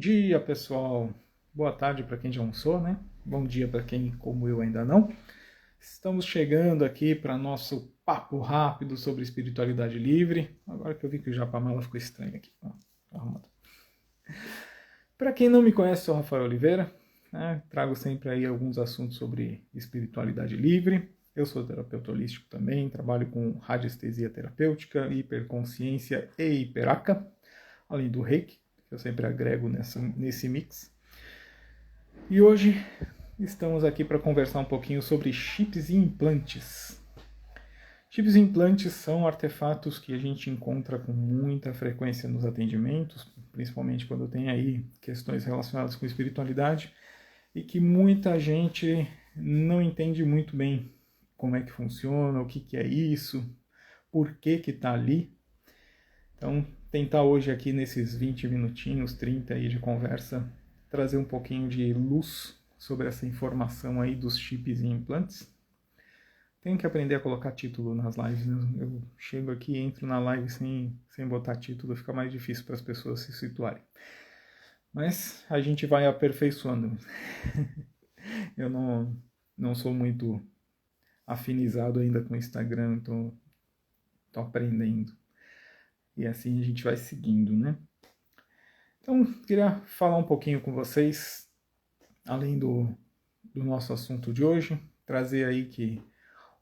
dia, pessoal. Boa tarde para quem já almoçou, né? Bom dia para quem, como eu, ainda não. Estamos chegando aqui para nosso papo rápido sobre espiritualidade livre. Agora que eu vi que o Japamala ficou estranho aqui. Arrumado. Para quem não me conhece, sou Rafael Oliveira. Né? Trago sempre aí alguns assuntos sobre espiritualidade livre. Eu sou terapeuta holístico também, trabalho com radiestesia terapêutica, hiperconsciência e hiperaca, além do Reiki, que eu sempre agrego nesse mix. E hoje estamos aqui para conversar um pouquinho sobre chips e implantes. Chips e implantes são artefatos que a gente encontra com muita frequência nos atendimentos, principalmente quando tem aí questões relacionadas com espiritualidade, e que muita gente não entende muito bem como é que funciona, o que é isso, por que está ali. Então, tentar hoje aqui nesses 20 minutinhos, 30 aí de conversa, trazer um pouquinho de luz sobre essa informação aí dos chips e implantes. Tenho que aprender a colocar título nas lives, né? Eu chego aqui e entro na live sem botar título, fica mais difícil para as pessoas se situarem. Mas a gente vai aperfeiçoando. Eu não sou muito afinizado ainda com o Instagram, tô aprendendo. E assim a gente vai seguindo, né? Então, queria falar um pouquinho com vocês, além do nosso assunto de hoje, trazer aí que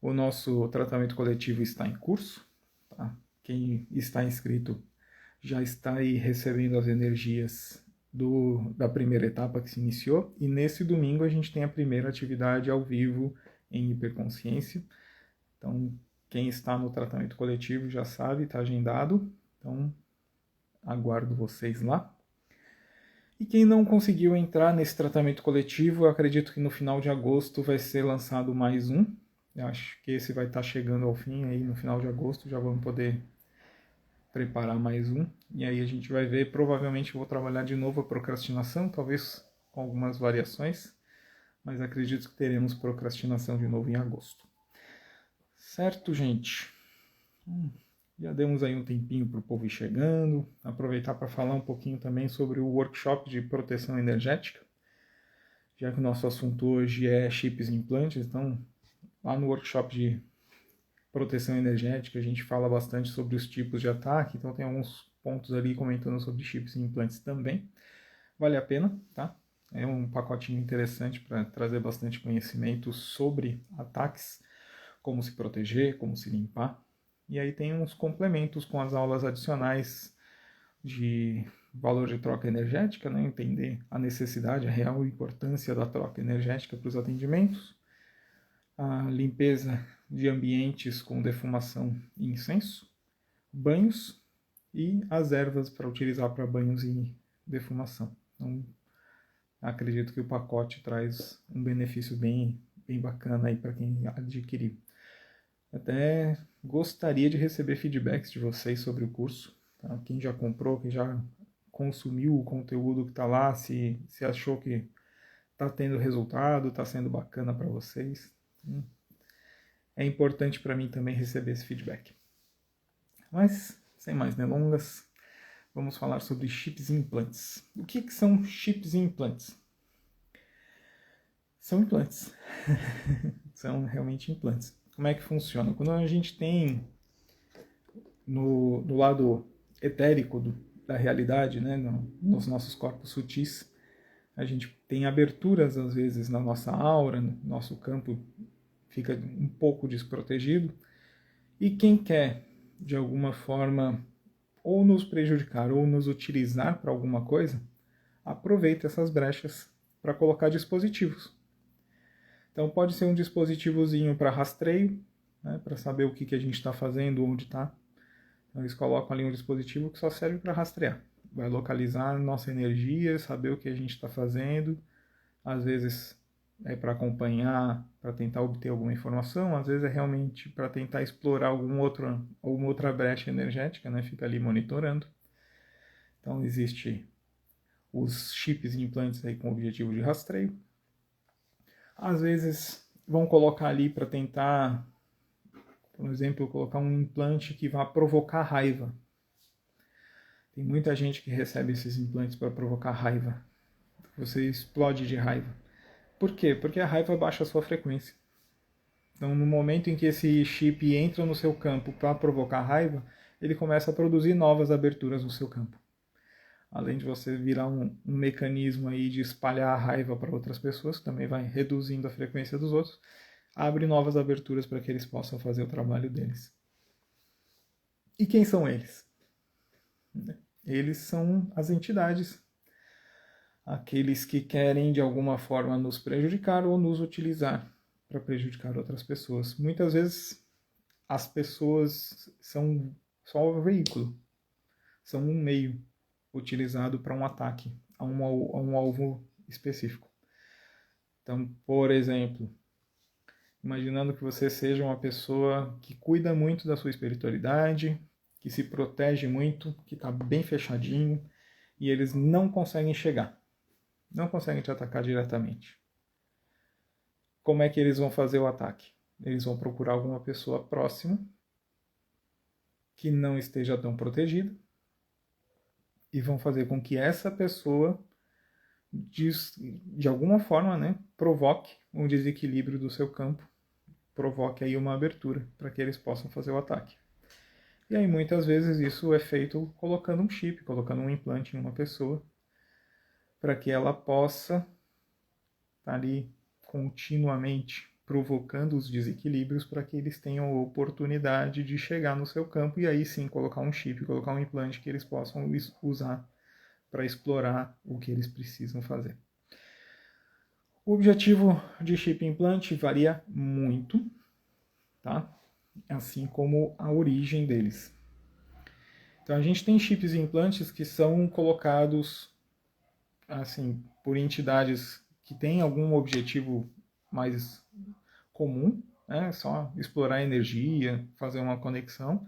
o nosso tratamento coletivo está em curso. Tá? Quem está inscrito já está aí recebendo as energias da primeira etapa que se iniciou. E nesse domingo a gente tem a primeira atividade ao vivo em hiperconsciência. Então, quem está no tratamento coletivo já sabe, está agendado. Então, aguardo vocês lá. E quem não conseguiu entrar nesse tratamento coletivo, eu acredito que no final de agosto vai ser lançado mais um. Eu acho que esse vai estar chegando ao fim aí no final de agosto, já vamos poder preparar mais um. E aí a gente vai ver, provavelmente eu vou trabalhar de novo a procrastinação, talvez com algumas variações, mas acredito que teremos procrastinação de novo em agosto. Certo, gente? Já demos aí um tempinho para o povo ir chegando. Aproveitar para falar um pouquinho também sobre o workshop de proteção energética. Já que o nosso assunto hoje é chips e implantes, então lá no workshop de proteção energética a gente fala bastante sobre os tipos de ataque, então tem alguns pontos ali comentando sobre chips e implantes também. Vale a pena, tá? É um pacotinho interessante para trazer bastante conhecimento sobre ataques, como se proteger, como se limpar. E aí tem uns complementos com as aulas adicionais de valor de troca energética, né? Entender a necessidade, a real importância da troca energética para os atendimentos, a limpeza de ambientes com defumação e incenso, banhos e as ervas para utilizar para banhos e defumação. Então, acredito que o pacote traz um benefício bem bacana aí para quem adquirir. Até gostaria de receber feedbacks de vocês sobre o curso. Tá? Quem já comprou, quem já consumiu o conteúdo que está lá, se achou que está tendo resultado, está sendo bacana para vocês. É importante para mim também receber esse feedback. Mas, sem mais delongas, vamos falar sobre chips e implantes. O que são chips e implantes? São implantes. São realmente implantes. Como é que funciona? Quando a gente tem no lado etérico da realidade, né, nos nossos corpos sutis, a gente tem aberturas às vezes na nossa aura, no nosso campo fica um pouco desprotegido, e quem quer de alguma forma ou nos prejudicar ou nos utilizar para alguma coisa, aproveita essas brechas para colocar dispositivos. Então pode ser um dispositivozinho para rastreio, né, para saber o que a gente está fazendo, onde está. Então eles colocam ali um dispositivo que só serve para rastrear. Vai localizar a nossa energia, saber o que a gente está fazendo. Às vezes é para acompanhar, para tentar obter alguma informação. Às vezes é realmente para tentar explorar alguma outra brecha energética, né? Fica ali monitorando. Então existe os chips e implantes aí com o objetivo de rastreio. Às vezes vão colocar ali para tentar, por exemplo, colocar um implante que vá provocar raiva. Tem muita gente que recebe esses implantes para provocar raiva. Você explode de raiva. Por quê? Porque a raiva baixa a sua frequência. Então, no momento em que esse chip entra no seu campo para provocar raiva, ele começa a produzir novas aberturas no seu campo. Além de você virar um mecanismo aí de espalhar a raiva para outras pessoas, que também vai reduzindo a frequência dos outros, abre novas aberturas para que eles possam fazer o trabalho deles. E quem são eles? Eles são as entidades, aqueles que querem de alguma forma nos prejudicar ou nos utilizar para prejudicar outras pessoas. Muitas vezes as pessoas são só o veículo, são um meio utilizado para um ataque a um alvo específico. Então, por exemplo, imaginando que você seja uma pessoa que cuida muito da sua espiritualidade, que se protege muito, que está bem fechadinho, e eles não conseguem chegar, não conseguem te atacar diretamente. Como é que eles vão fazer o ataque? Eles vão procurar alguma pessoa próxima que não esteja tão protegida e vão fazer com que essa pessoa, de alguma forma, né, provoque um desequilíbrio do seu campo, provoque aí uma abertura para que eles possam fazer o ataque. E aí muitas vezes isso é feito colocando um chip, colocando um implante em uma pessoa, para que ela possa estar ali continuamente provocando os desequilíbrios para que eles tenham a oportunidade de chegar no seu campo e aí sim colocar um chip, colocar um implante que eles possam usar para explorar o que eles precisam fazer. O objetivo de chip e implante varia muito, tá? Assim como a origem deles. Então a gente tem chips e implantes que são colocados assim por entidades que têm algum objetivo mais comum, né? Só explorar energia, fazer uma conexão.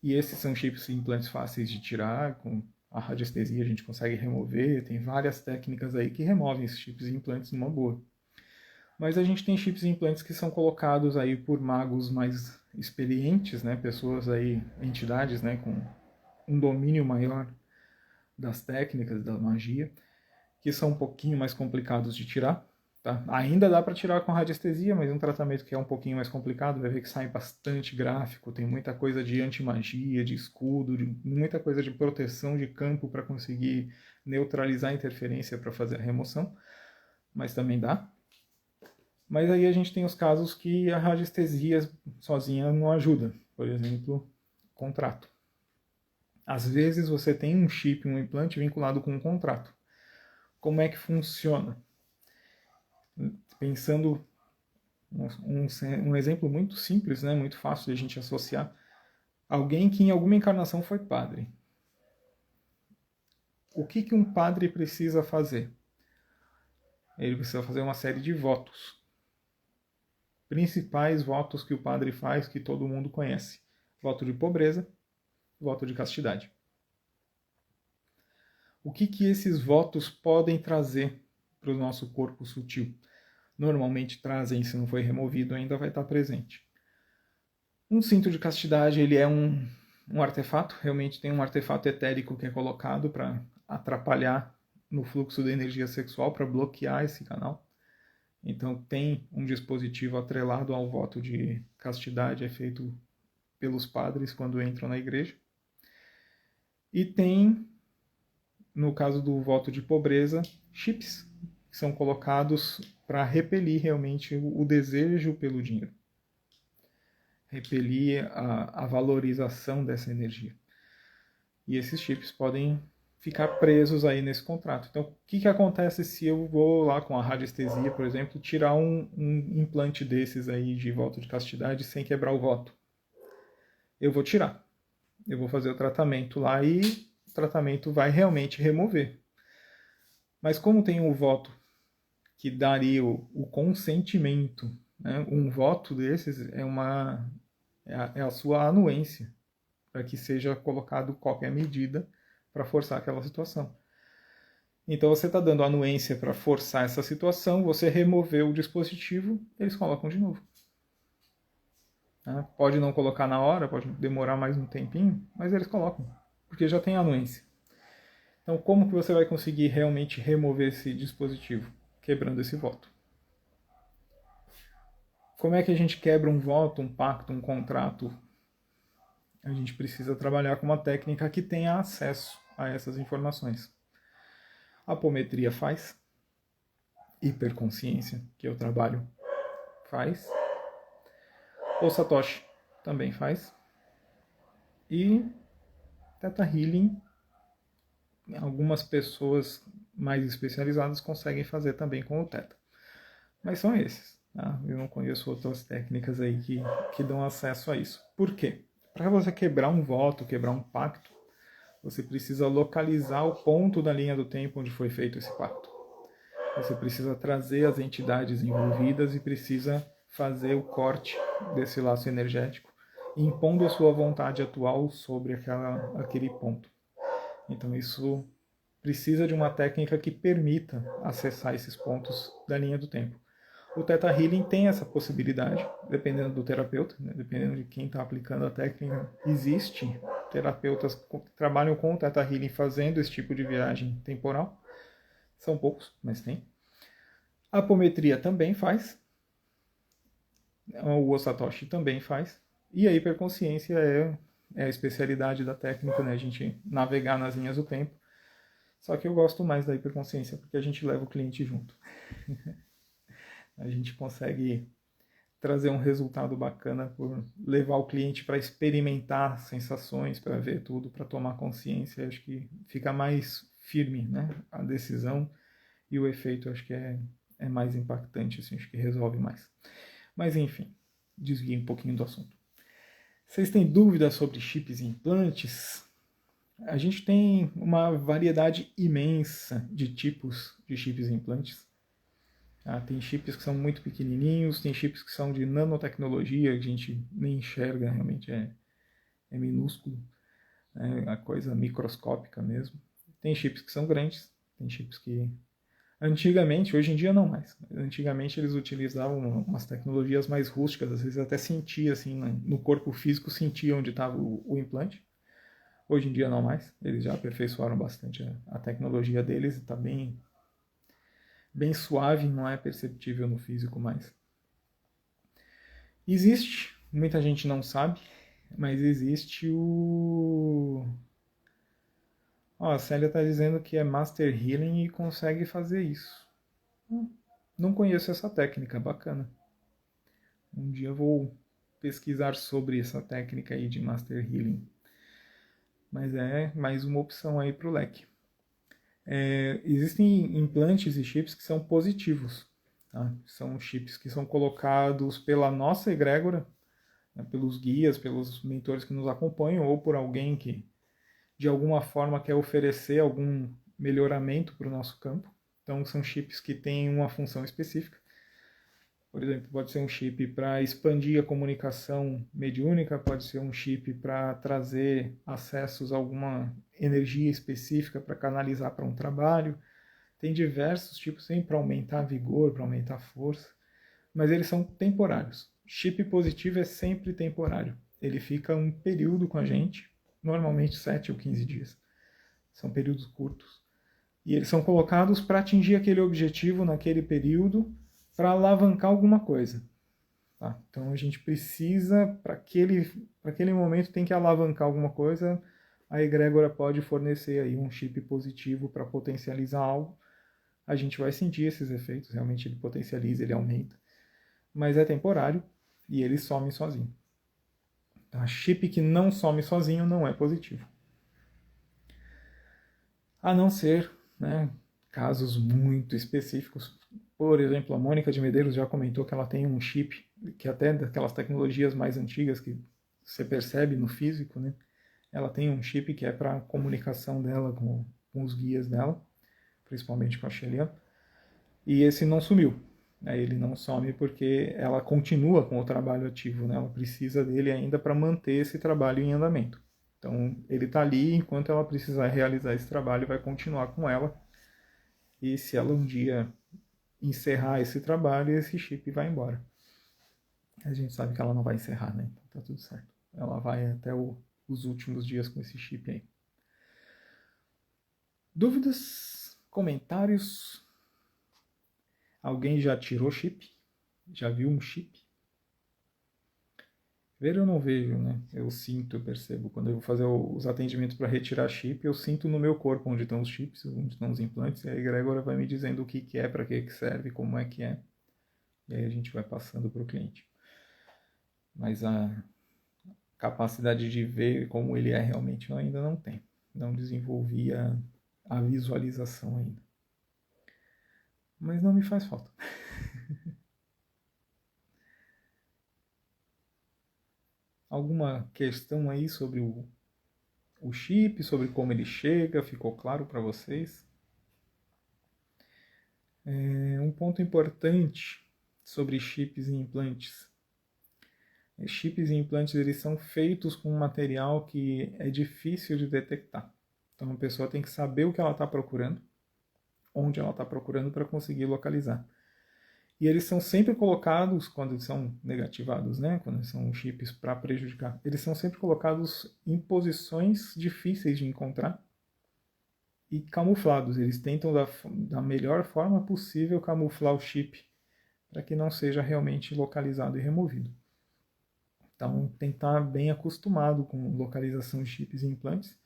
E esses são chips e implantes fáceis de tirar, com a radiestesia a gente consegue remover, tem várias técnicas aí que removem esses chips e implantes numa boa. Mas a gente tem chips e implantes que são colocados aí por magos mais experientes, né? Pessoas aí, entidades, né? Com um domínio maior das técnicas, da magia, que são um pouquinho mais complicados de tirar. Tá? Ainda dá para tirar com radiestesia, mas um tratamento que é um pouquinho mais complicado, vai ver que sai bastante gráfico, tem muita coisa de anti-magia, de escudo, muita coisa de proteção de campo para conseguir neutralizar a interferência para fazer a remoção, mas também dá. Mas aí a gente tem os casos que a radiestesia sozinha não ajuda, por exemplo, contrato. Às vezes você tem um chip, um implante vinculado com um contrato. Como é que funciona? Pensando um exemplo muito simples, né, muito fácil de a gente associar. Alguém que em alguma encarnação foi padre. O que um padre precisa fazer? Ele precisa fazer uma série de votos. Principais votos que o padre faz, que todo mundo conhece. Voto de pobreza, voto de castidade. O que esses votos podem trazer para o nosso corpo sutil? Normalmente trazem, se não foi removido, ainda vai estar presente. Um cinto de castidade, ele é um artefato, realmente tem um artefato etérico que é colocado para atrapalhar no fluxo da energia sexual, para bloquear esse canal. Então tem um dispositivo atrelado ao voto de castidade, é feito pelos padres quando entram na igreja. E tem, no caso do voto de pobreza, chips que são colocados para repelir realmente o desejo pelo dinheiro. Repelir a valorização dessa energia. E esses chips podem ficar presos aí nesse contrato. Então, o que acontece se eu vou lá com a radiestesia, por exemplo, tirar um implante desses aí de voto de castidade sem quebrar o voto? Eu vou tirar. Eu vou fazer o tratamento lá e o tratamento vai realmente remover. Mas como tem um voto que daria o consentimento, né? Um voto desses é a sua anuência para que seja colocado qualquer medida para forçar aquela situação. Então você está dando anuência para forçar essa situação, você removeu o dispositivo, eles colocam de novo. Pode não colocar na hora, pode demorar mais um tempinho, mas eles colocam. porque já tem anuência. Então, como que você vai conseguir realmente remover esse dispositivo? Quebrando esse voto. Como é que a gente quebra um voto, um pacto, um contrato? A gente precisa trabalhar com uma técnica que tenha acesso a essas informações. A apometria faz, hiperconsciência, que eu trabalho, faz. O Satoshi também faz. E Theta Healing, algumas pessoas mais especializadas conseguem fazer também com o Theta. Mas são esses. Tá? Eu não conheço outras técnicas aí que dão acesso a isso. Por quê? Para você quebrar um voto, quebrar um pacto, você precisa localizar o ponto da linha do tempo onde foi feito esse pacto. Você precisa trazer as entidades envolvidas e precisa fazer o corte desse laço energético, impondo a sua vontade atual sobre aquele ponto. Então isso precisa de uma técnica que permita acessar esses pontos da linha do tempo. O Theta Healing tem essa possibilidade, dependendo do terapeuta, né? Dependendo de quem está aplicando a técnica. Existe terapeutas que trabalham com o Theta Healing fazendo esse tipo de viagem temporal. São poucos, mas tem. A apometria também faz. O Satoshi também faz. E a hiperconsciência é a especialidade da técnica, né? A gente navegar nas linhas do tempo. Só que eu gosto mais da hiperconsciência porque a gente leva o cliente junto. A gente consegue trazer um resultado bacana por levar o cliente para experimentar sensações, para ver tudo, para tomar consciência. Acho que fica mais firme, né, a decisão e o efeito acho que é mais impactante, assim, acho que resolve mais. Mas enfim, desviei um pouquinho do assunto. Vocês têm dúvidas sobre chips e implantes? A gente tem uma variedade imensa de tipos de chips e implantes. Tem chips que são muito pequenininhos, tem chips que são de nanotecnologia, que a gente nem enxerga, realmente é minúsculo, é a coisa microscópica mesmo. Tem chips que são grandes, tem chips que antigamente, hoje em dia não mais, antigamente eles utilizavam umas tecnologias mais rústicas, às vezes até sentia assim, no corpo físico, sentia onde estava o implante. Hoje em dia não mais, eles já aperfeiçoaram bastante a tecnologia deles e está bem suave, não é perceptível no físico mais. Existe, muita gente não sabe, mas existe o... a Célia está dizendo que é Master Healing e consegue fazer isso. Não conheço essa técnica, bacana. Um dia eu vou pesquisar sobre essa técnica aí de Master Healing. Mas é mais uma opção aí para o leque. Existem implantes e chips que são positivos. Tá? São chips que são colocados pela nossa egrégora, né, pelos guias, pelos mentores que nos acompanham, ou por alguém que de alguma forma quer oferecer algum melhoramento para o nosso campo. Então são chips que têm uma função específica. Por exemplo, pode ser um chip para expandir a comunicação mediúnica, pode ser um chip para trazer acessos a alguma energia específica para canalizar para um trabalho. Tem diversos tipos, sempre para aumentar vigor, para aumentar força, mas eles são temporários. Chip positivo é sempre temporário. Ele fica um período com a gente, normalmente 7 ou 15 dias. São períodos curtos. E eles são colocados para atingir aquele objetivo naquele período, para alavancar alguma coisa. Tá? Então a gente precisa, para aquele momento, tem que alavancar alguma coisa. A egrégora pode fornecer aí um chip positivo para potencializar algo. A gente vai sentir esses efeitos, realmente ele potencializa, ele aumenta. Mas é temporário e ele some sozinho. Tá? Chip que não some sozinho não é positivo. A não ser, né, casos muito específicos. Por exemplo, a Mônica de Medeiros já comentou que ela tem um chip, que até daquelas tecnologias mais antigas que você percebe no físico, né? Ela tem um chip que é para a comunicação dela com os guias dela, principalmente com a Shelia, e esse não sumiu. Né? Ele não some porque ela continua com o trabalho ativo, né? Ela precisa dele ainda para manter esse trabalho em andamento. Então, ele está ali enquanto ela precisar realizar esse trabalho, vai continuar com ela. E se ela um dia encerrar esse trabalho, esse chip vai embora. A gente sabe que ela não vai encerrar, né? Então tá tudo certo. Ela vai até os últimos dias com esse chip aí. Dúvidas? Comentários? Alguém já tirou chip? Já viu um chip? Ver eu não vejo, né? Eu sinto, eu percebo. Quando eu vou fazer os atendimentos para retirar chip, eu sinto no meu corpo onde estão os chips, onde estão os implantes, e a egrégora vai me dizendo o que que é, para que serve, como é que é. E aí a gente vai passando para o cliente. Mas a capacidade de ver como ele é realmente eu ainda não tenho. Não desenvolvi a visualização ainda. Mas não me faz falta. Alguma questão aí sobre o chip, sobre como ele chega? Ficou claro para vocês? Um ponto importante sobre chips e implantes. Chips e implantes eles são feitos com um material que é difícil de detectar. Então a pessoa tem que saber o que ela está procurando, onde ela está procurando para conseguir localizar. E eles são sempre colocados, quando são negativados, né? Quando são chips para prejudicar, eles são sempre colocados em posições difíceis de encontrar e camuflados. Eles tentam da melhor forma possível camuflar o chip para que não seja realmente localizado e removido. Então tem que estar bem acostumado com localização de chips e implantes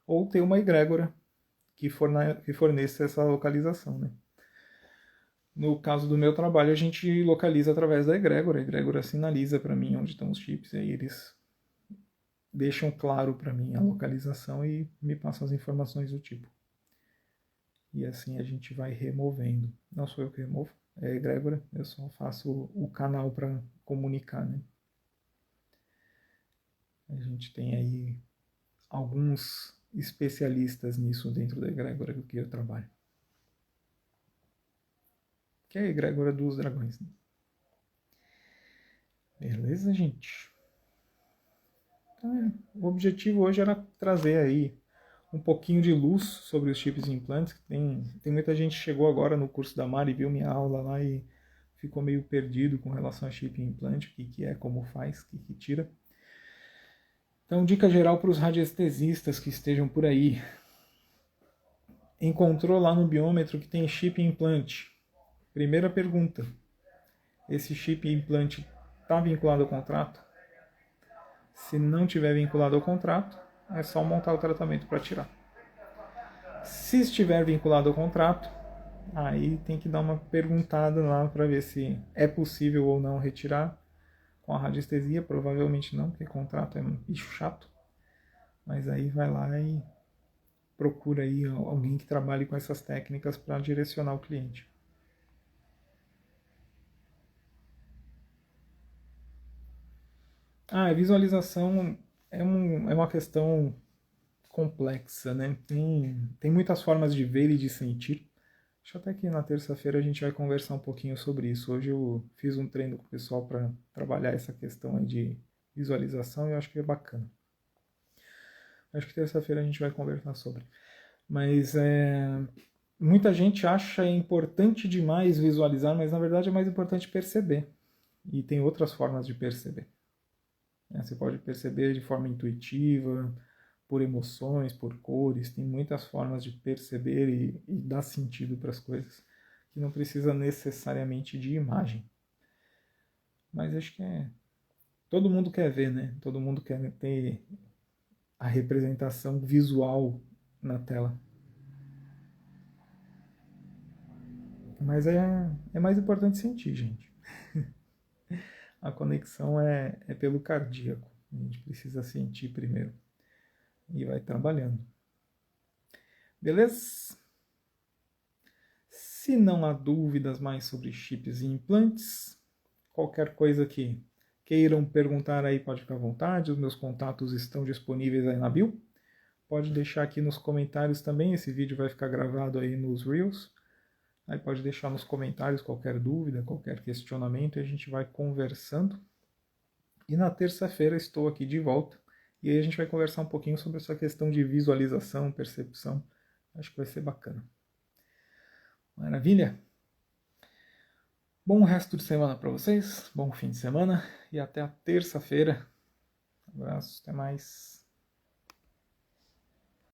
ou ter uma egrégora que forneça essa localização, né? No caso do meu trabalho, a gente localiza através da egrégora. A egrégora sinaliza para mim onde estão os chips, e aí eles deixam claro para mim a localização e me passam as informações do tipo. E assim a gente vai removendo. Não sou eu que removo, é a egrégora, eu só faço o canal para comunicar, né? A gente tem aí alguns especialistas nisso dentro da egrégora que eu trabalho. Que é a egrégora dos dragões, né? Beleza, gente? Então, o objetivo hoje era trazer aí um pouquinho de luz sobre os chips e implantes. Tem muita gente que chegou agora no curso da Mari, viu minha aula lá e ficou meio perdido com relação a chip e implante, o que é, como faz, o que tira. Então, dica geral para os radiestesistas que estejam por aí. Encontrou lá no biômetro que tem chip e implante. Primeira pergunta: esse chip e implante está vinculado ao contrato? Se não tiver vinculado ao contrato, é só montar o tratamento para tirar. Se estiver vinculado ao contrato, aí tem que dar uma perguntada lá para ver se é possível ou não retirar com a radiestesia. Provavelmente não, porque contrato é um bicho chato. Mas aí vai lá e procura aí alguém que trabalhe com essas técnicas para direcionar o cliente. A visualização é uma questão complexa, né? Tem muitas formas de ver e de sentir. Acho até que na terça-feira a gente vai conversar um pouquinho sobre isso. Hoje eu fiz um treino com o pessoal para trabalhar essa questão aí de visualização e eu acho que é bacana. Acho que terça-feira a gente vai conversar sobre. Mas muita gente acha importante demais visualizar, mas na verdade é mais importante perceber. E tem outras formas de perceber. Você pode perceber de forma intuitiva, por emoções, por cores, tem muitas formas de perceber e dar sentido para as coisas, que não precisa necessariamente de imagem. Mas acho que todo mundo quer ver, né? Todo mundo quer ter a representação visual na tela. Mas é mais importante sentir, gente. A conexão é pelo cardíaco. A gente precisa sentir primeiro. E vai trabalhando. Beleza? Se não há dúvidas mais sobre chips e implantes, qualquer coisa que queiram perguntar aí pode ficar à vontade. Os meus contatos estão disponíveis aí na bio. Pode deixar aqui nos comentários também. Esse vídeo vai ficar gravado aí nos Reels. Aí pode deixar nos comentários qualquer dúvida, qualquer questionamento e a gente vai conversando. E na terça-feira estou aqui de volta. E aí a gente vai conversar um pouquinho sobre essa questão de visualização, percepção. Acho que vai ser bacana. Maravilha? Bom resto de semana para vocês, bom fim de semana e até a terça-feira. Abraço, até mais.